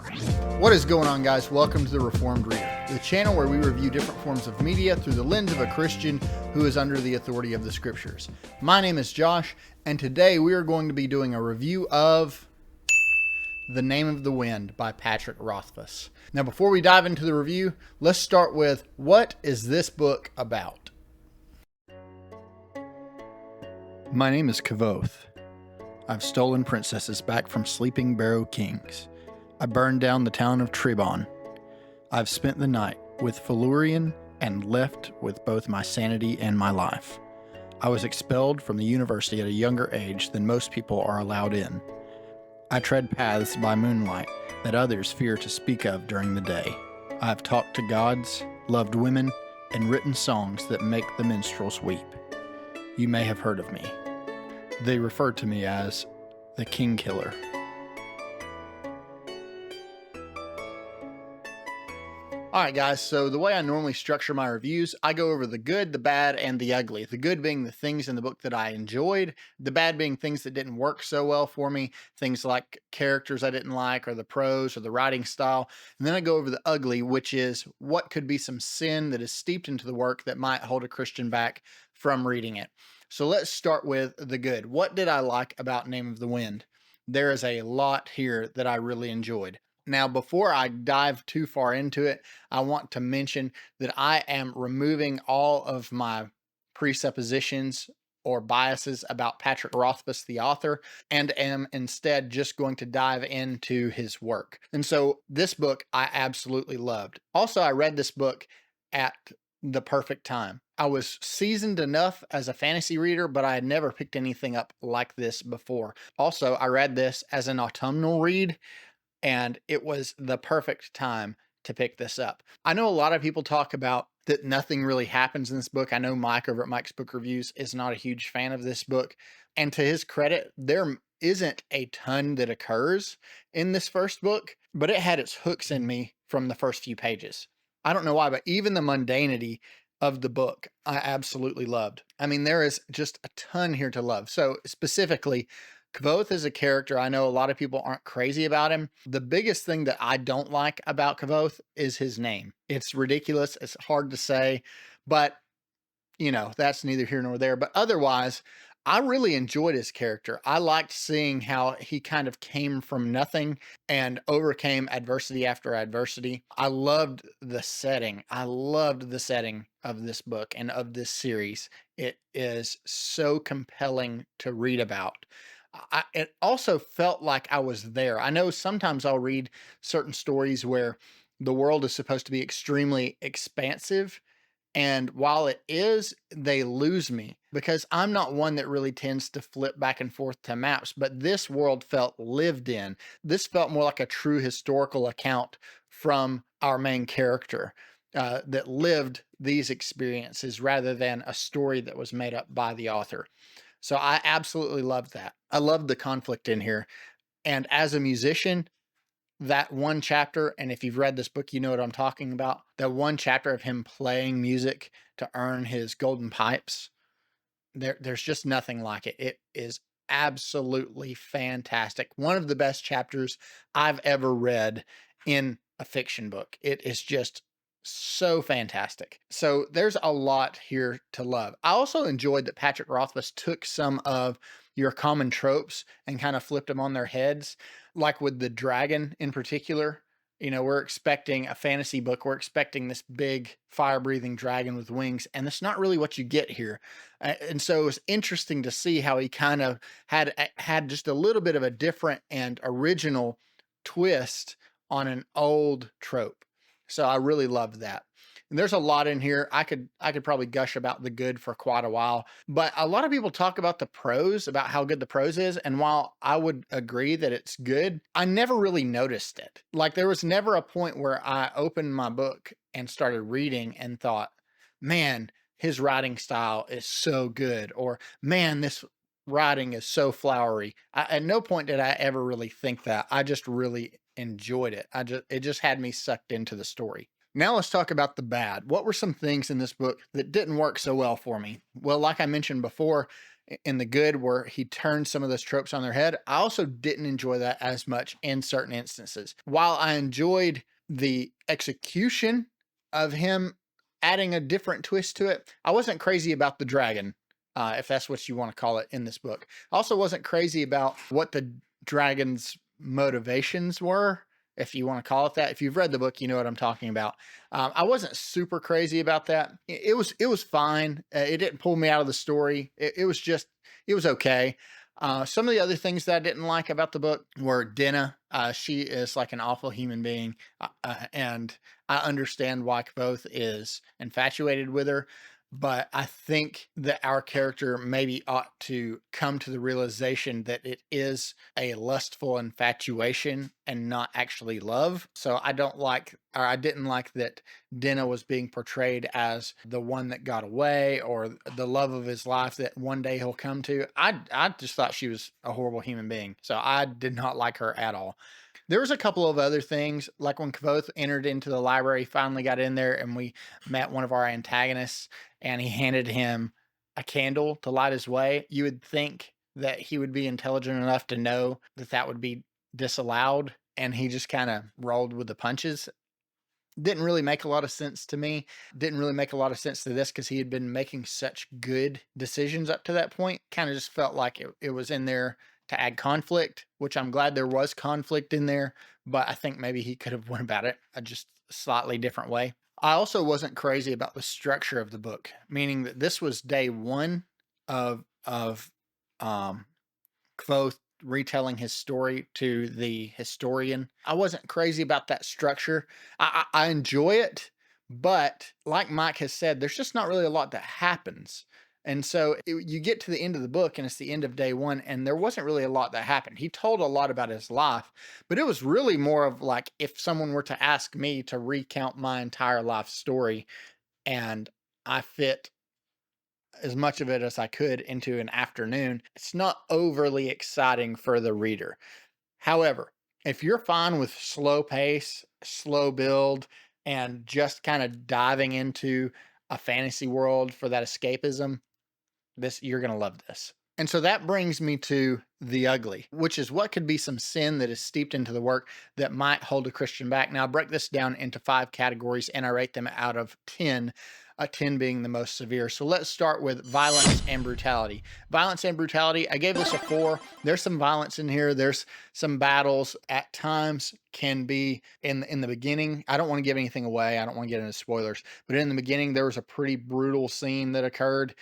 What is going on, guys? Welcome to the Reformed Reader, the channel where we review different forms of media through the lens of a Christian who is under the authority of the Scriptures. My name is Josh, and today we are going to be doing a review of The Name of the Wind by Patrick Rothfuss. Now, before we dive into the review, let's start with, what is this book about? My name is Kavoth. I've stolen princesses back from sleeping Barrow kings. I burned down the town of Tribon. I've spent the night with Felurian and left with both my sanity and my life. I was expelled from the university at a younger age than most people are allowed in. I tread paths by moonlight that others fear to speak of during the day. I have talked to gods, loved women, and written songs that make the minstrels weep. You may have heard of me. They refer to me as the King Killer. Alright guys, so the way I normally structure my reviews, I go over the good, the bad, and the ugly. The good being the things in the book that I enjoyed, the bad being things that didn't work so well for me, things like characters I didn't like, or the prose, or the writing style. And then I go over the ugly, which is what could be some sin that is steeped into the work that might hold a Christian back from reading it. So let's start with the good. What did I like about Name of the Wind? There is a lot here that I really enjoyed. Now, before I dive too far into it, I want to mention that I am removing all of my presuppositions or biases about Patrick Rothfuss, the author, and am instead just going to dive into his work. And so this book I absolutely loved. Also, I read this book at the perfect time. I was seasoned enough as a fantasy reader, but I had never picked anything up like this before. Also, I read this as an autumnal read, and it was the perfect time to pick this up. I know a lot of people talk about that nothing really happens in this book. I know Mike over at Mike's Book Reviews is not a huge fan of this book. And to his credit, there isn't a ton that occurs in this first book, but it had its hooks in me from the first few pages. I don't know why, but even the mundanity of the book, I absolutely loved. I mean, there is just a ton here to love. So specifically, Kavoth is a character. I know a lot of people aren't crazy about him. The biggest thing that I don't like about Kavoth is his name. It's ridiculous. It's hard to say, but you know, that's neither here nor there. But otherwise, I really enjoyed his character. I liked seeing how he kind of came from nothing and overcame adversity after adversity. I loved the setting. I loved the setting of this book and of this series. It is so compelling to read about. It also felt like I was there. I know sometimes I'll read certain stories where the world is supposed to be extremely expansive, and while it is, they lose me because I'm not one that really tends to flip back and forth to maps, but this world felt lived in. This felt more like a true historical account from our main character that lived these experiences rather than a story that was made up by the author. So I absolutely loved that. I loved the conflict in here. And as a musician, that one chapter, and if you've read this book, you know what I'm talking about. That one chapter of him playing music to earn his golden pipes, there's just nothing like it. It is absolutely fantastic. One of the best chapters I've ever read in a fiction book. It is just so fantastic. So there's a lot here to love. I also enjoyed that Patrick Rothfuss took some of your common tropes and kind of flipped them on their heads, like with the dragon in particular. You know, we're expecting a fantasy book. We're expecting this big fire-breathing dragon with wings, and that's not really what you get here. And so it was interesting to see how he kind of had just a little bit of a different and original twist on an old trope. So I really loved that. And there's a lot in here. I could probably gush about the good for quite a while, but a lot of people talk about the prose, about how good the prose is. And while I would agree that it's good, I never really noticed it. Like there was never a point where I opened my book and started reading and thought, man, his writing style is so good, or man, this writing is so flowery. At no point did I ever really think that. I just really enjoyed it. It just had me sucked into the story. Now let's talk about the bad. What were some things in this book that didn't work so well for me? Well, like I mentioned before, in The Good, where he turned some of those tropes on their head. I also didn't enjoy that as much in certain instances. While I enjoyed the execution of him adding a different twist to it, I wasn't crazy about the dragon, if that's what you want to call it in this book. I also wasn't crazy about what the dragon's motivations were, if you want to call it that. If you've read the book, you know what I'm talking about. I wasn't super crazy about that. It was fine. It didn't pull me out of the story. It was okay. Some of the other things that I didn't like about the book were Dinah. She is like an awful human being, and I understand why Kvothe is infatuated with her. But I think that our character maybe ought to come to the realization that it is a lustful infatuation and not actually love. So I didn't like that Dinah was being portrayed as the one that got away, or the love of his life that one day he'll come to. I just thought she was a horrible human being. So I did not like her at all. There was a couple of other things, like when Kvothe entered into the library, finally got in there, and we met one of our antagonists, and he handed him a candle to light his way. You would think that he would be intelligent enough to know that that would be disallowed, and he just kind of rolled with the punches. Didn't really make a lot of sense to me. Didn't really make a lot of sense to this, because he had been making such good decisions up to that point. Kind of just felt like it was in there to add conflict, which I'm glad there was conflict in there, but I think maybe he could have went about it a just slightly different way. I also wasn't crazy about the structure of the book, meaning that this was day one of Kvothe retelling his story to the historian. I wasn't crazy about that structure. I enjoy it, but like Mike has said, there's just not really a lot that happens. And so you get to the end of the book, and it's the end of day one, and there wasn't really a lot that happened. He told a lot about his life, but it was really more of like if someone were to ask me to recount my entire life story, and I fit as much of it as I could into an afternoon, it's not overly exciting for the reader. However, if you're fine with slow pace, slow build, and just kind of diving into a fantasy world for that escapism, you're going to love this. And so that brings me to the ugly, which is what could be some sin that is steeped into the work that might hold a Christian back. Now, I break this down into 5 categories, and I rate them out of 10, 10 being the most severe. So let's start with violence and brutality. Violence and brutality, I gave this a 4. There's some violence in here. There's some battles at times can be in the beginning. I don't want to give anything away. I don't want to get into spoilers, but in the beginning, there was a pretty brutal scene that occurred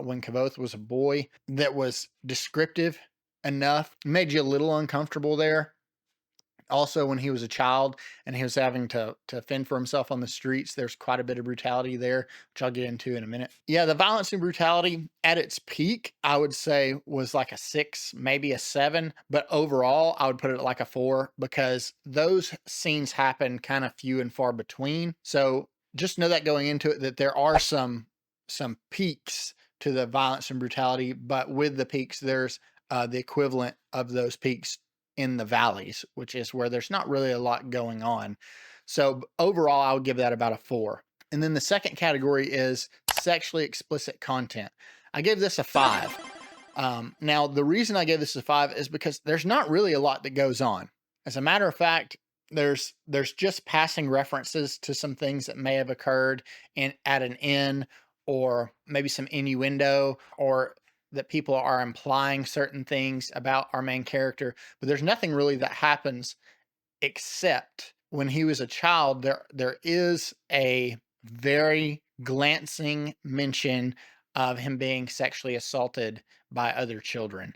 when Kvothe was a boy that was descriptive enough, made you a little uncomfortable there. Also, when he was a child and he was having to fend for himself on the streets, there's quite a bit of brutality there, which I'll get into in a minute. Yeah, the violence and brutality at its peak, I would say, was like a 6, maybe a 7. But overall, I would put it like a 4, because those scenes happen kind of few and far between. So just know that going into it, that there are some peaks to the violence and brutality, but with the peaks, there's the equivalent of those peaks in the valleys, which is where there's not really a lot going on. So overall, I would give that about a 4. And then the second category is sexually explicit content. I gave this a 5. Now, the reason I gave this a 5 is because there's not really a lot that goes on. As a matter of fact, there's just passing references to some things that may have occurred at an inn, or maybe some innuendo, or that people are implying certain things about our main character, but there's nothing really that happens, except when he was a child, there is a very glancing mention of him being sexually assaulted by other children.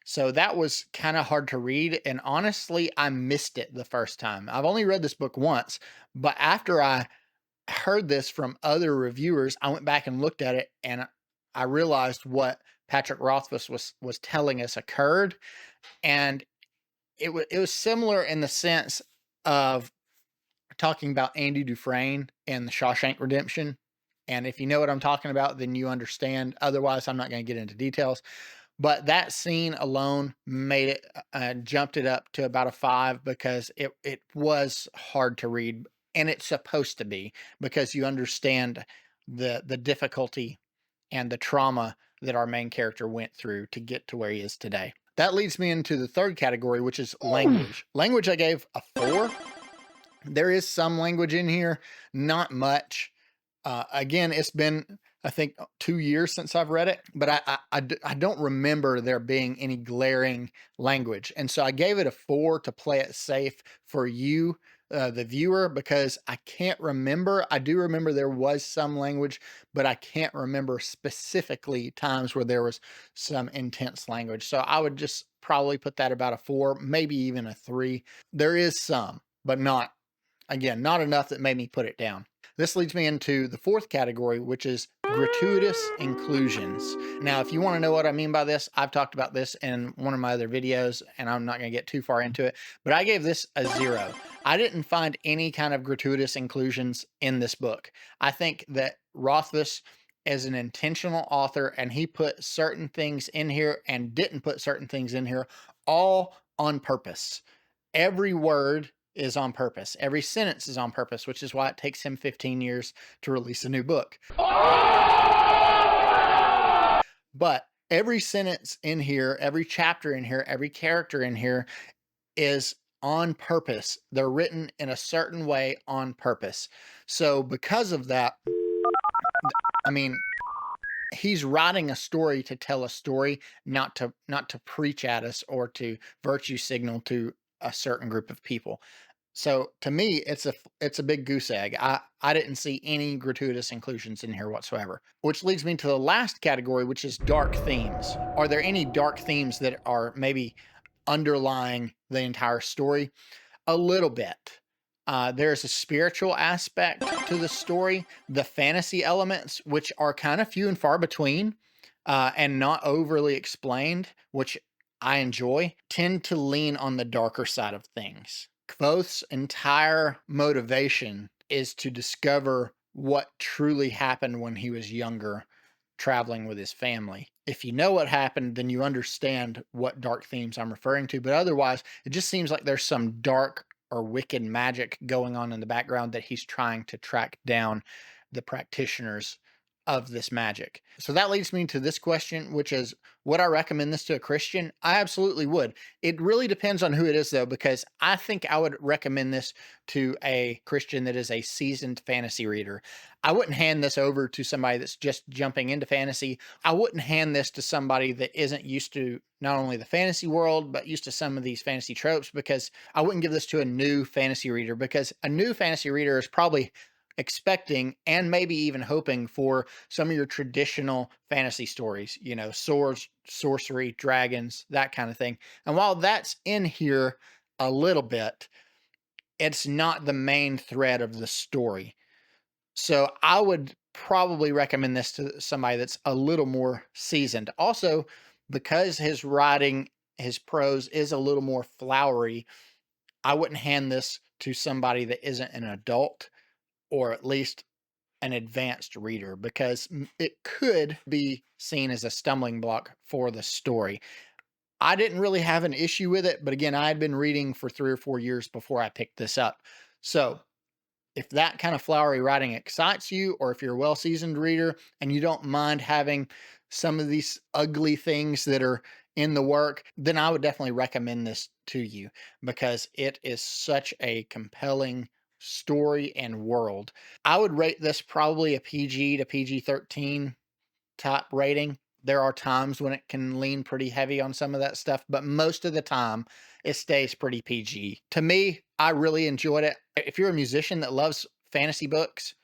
So that was kind of hard to read, and honestly, I missed it the first time. I've only read this book once, but after I heard this from other reviewers, I went back and looked at it, and I realized what Patrick Rothfuss was telling us occurred, and it was similar in the sense of talking about Andy Dufresne and the Shawshank Redemption. And if you know what I'm talking about, then you understand. Otherwise, I'm not going to get into details. But that scene alone made it, jumped it up to about a 5, because it was hard to read, and it's supposed to be, because you understand the difficulty and the trauma that our main character went through to get to where he is today. That leads me into the third category, which is language. Language, I gave a 4. There is some language in here, not much. Again, it's been, I think, 2 years since I've read it, but I don't remember there being any glaring language. And so I gave it a 4 to play it safe for you, the viewer, because I can't remember. I do remember there was some language, but I can't remember specifically times where there was some intense language. So I would just probably put that about a 4, maybe even a 3. There is some, but not, again, not enough that made me put it down. This leads me into the fourth category, which is gratuitous inclusions. Now, if you want to know what I mean by this, I've talked about this in one of my other videos, and I'm not going to get too far into it, but I gave this a 0. I didn't find any kind of gratuitous inclusions in this book. I think that Rothfuss is an intentional author, and he put certain things in here and didn't put certain things in here, all on purpose. Every word is on purpose. Every sentence is on purpose, which is why it takes him 15 years to release a new book. But every sentence in here, every chapter in here, every character in here is on purpose. They're written in a certain way on purpose. So because of that, I mean, he's writing a story to tell a story, not to preach at us or to virtue signal to a certain group of people. So to me, it's a big goose egg. I didn't see any gratuitous inclusions in here whatsoever, which leads me to the last category, which is dark themes. Are there any dark themes that are maybe underlying the entire story? A little bit. There's a spiritual aspect to the story, the fantasy elements, which are kind of few and far between, and not overly explained, which I enjoy, tend to lean on the darker side of things. Kvothe's entire motivation is to discover what truly happened when he was younger, traveling with his family. If you know what happened, then you understand what dark themes I'm referring to. But otherwise, it just seems like there's some dark or wicked magic going on in the background that he's trying to track down the practitioners of this magic. So that leads me to this question, which is, would I recommend this to a Christian? I absolutely would. It really depends on who it is, though, because I think I would recommend this to a Christian that is a seasoned fantasy reader. I wouldn't hand this over to somebody that's just jumping into fantasy. I wouldn't hand this to somebody that isn't used to not only the fantasy world, but used to some of these fantasy tropes, because I wouldn't give this to a new fantasy reader, because a new fantasy reader is probably expecting and maybe even hoping for some of your traditional fantasy stories, you know, swords, sorcery, dragons, that kind of thing. And while that's in here a little bit, it's not the main thread of the story. So I would probably recommend this to somebody that's a little more seasoned. Also, because his writing, his prose is a little more flowery, I wouldn't hand this to somebody that isn't an adult, or at least an advanced reader, because it could be seen as a stumbling block for the story. I didn't really have an issue with it, but again, I had been reading for 3 or 4 years before I picked this up. So if that kind of flowery writing excites you, or if you're a well-seasoned reader and you don't mind having some of these ugly things that are in the work, then I would definitely recommend this to you, because it is such a compelling story and world. I would rate this probably a PG to PG-13 type rating. There are times when it can lean pretty heavy on some of that stuff, but most of the time it stays pretty PG. To me, I really enjoyed it. If you're a musician that loves fantasy books,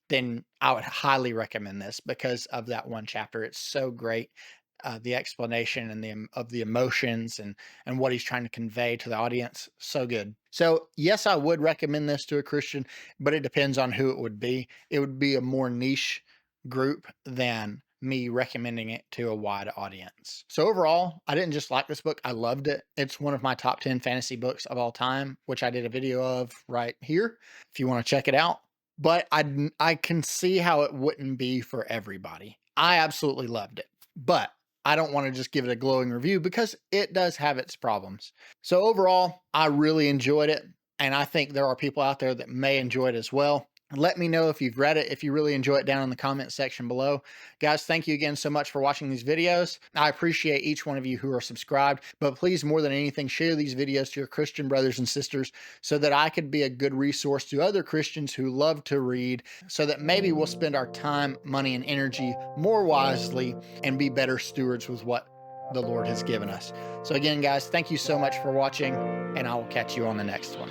then I would highly recommend this because of that one chapter. It's so great. The explanation and of the emotions and what he's trying to convey to the audience, so good. So yes, I would recommend this to a Christian, but it depends on who it would be. It would be a more niche group than me recommending it to a wide audience. So overall, I didn't just like this book, I loved it. It's one of my top 10 fantasy books of all time, which I did a video of right here if you want to check it out. But I can see how it wouldn't be for everybody. I absolutely loved it, but I don't want to just give it a glowing review because it does have its problems. So overall, I really enjoyed it, and I think there are people out there that may enjoy it as well. Let me know if you've read it, if you really enjoy it, down in the comment section below. Guys, thank you again so much for watching these videos. I appreciate each one of you who are subscribed, but please, more than anything, share these videos to your Christian brothers and sisters so that I could be a good resource to other Christians who love to read, so that maybe we'll spend our time, money, and energy more wisely and be better stewards with what the Lord has given us. So again, guys, thank you so much for watching, and I will catch you on the next one.